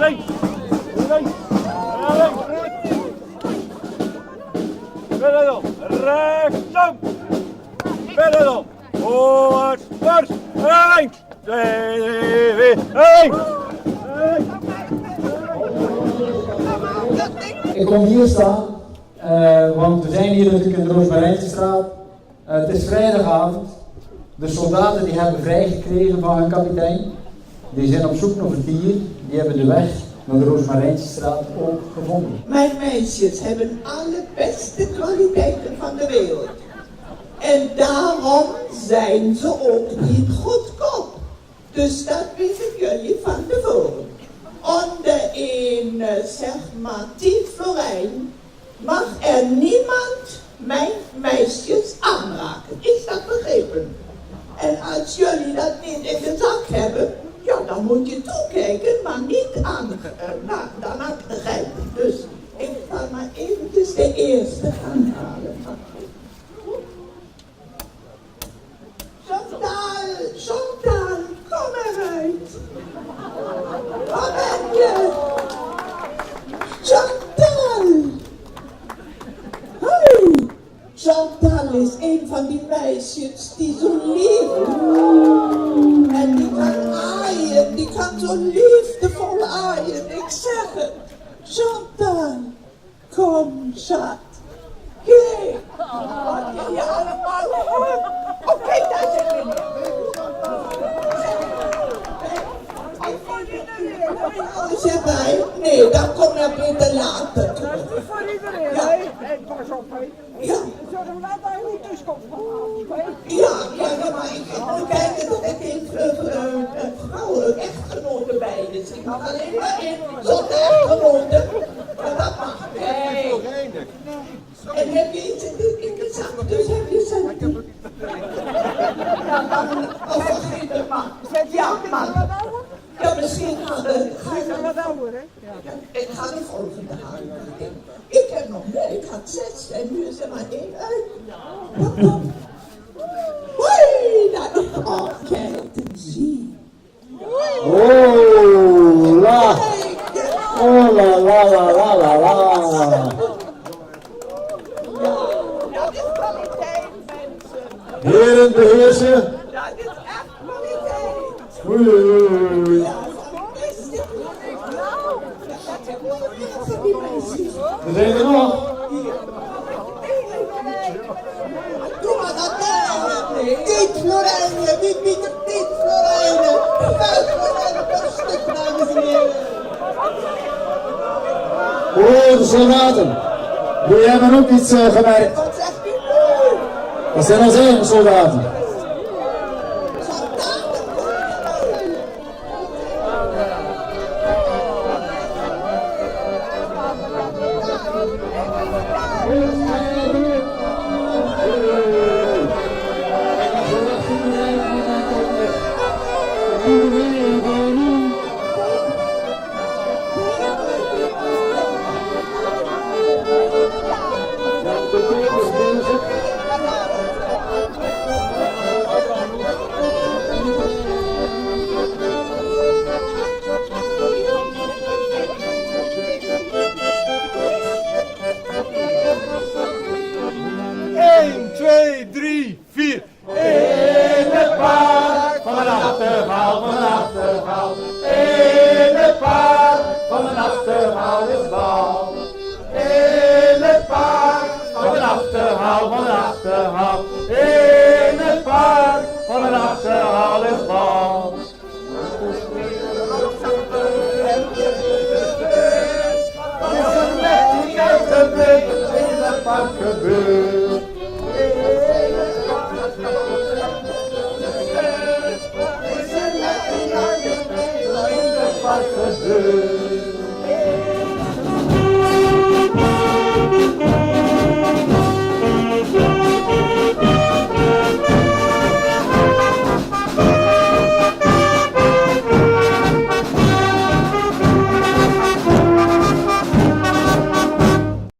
links. Links. Links. Verder op. Rechtsom. Verder op. Voorwaarts. Mars. 1, 2, 1. Ik kom hier staan, want we zijn hier natuurlijk in de Roosmarijnsestraat. Het is vrijdagavond. De soldaten die hebben vrijgekregen van hun kapitein. Die zijn op zoek naar vertier. Die hebben de weg naar de Roosmarijnsestraat ook gevonden. Mijn meisjes hebben alle beste kwaliteiten van de wereld. En daarom zijn ze ook niet goedkoop. Dus dat weten jullie van tevoren. Onder een, zeg maar, 10 florijn mag er niemand mijn meisjes aanraken. Is dat begrepen? En als jullie dat niet in de zak hebben, ja, dan moet je toekijken, maar niet aan de grijpen. Dus ik ga maar eventjes de eerste gaan halen. Chantal, kom eruit. Waar ben je? Chantal! Hoi! Chantal is een van die meisjes die zo lief. En die kan aaien, die kan zo liefdevol aaien. Ik zeg het. Chantal, kom, schat. Kijk, wat je allemaal hebt. Oké, daar zit ik. Alles erbij? Nee, dan kom je beter later. Dat is niet voor iedereen, ja. hè? Pas op, hè? Ja. Zorg dat hij niet tussenkomt vanavond, hè? Ja, maar ik moet kijken dat ik een vrouwelijke echtgenote bij is. Ik mag alleen maar in zonder echtgenote. Maar dat mag. Nee. En heb je iets in de zak? Dus heb je centen? Of vergeet het maar. Ja, maar. Ja, misschien ga ik wat ouder, hè? Ja, ik ga de volgende halen. Ik heb nog meer, ik had 6 en nu is er maar 1 uit. Kom. Hoi, daar is oh, kijk, zie. Oh la! Oh la la la la la la! Dat is kwaliteit, mensen. Heren beheersen! Dat is echt kwaliteit. Oei oei oei! Er zijn er nog! Doe maar dat daar! Niet florijnen, niet florijnen! 5 florijnen per stuk, dames en heren! Oh, de soldaten! Jullie hebben ook iets gemerkt. Wat zegt u nu? Dat zijn al zijn soldaten.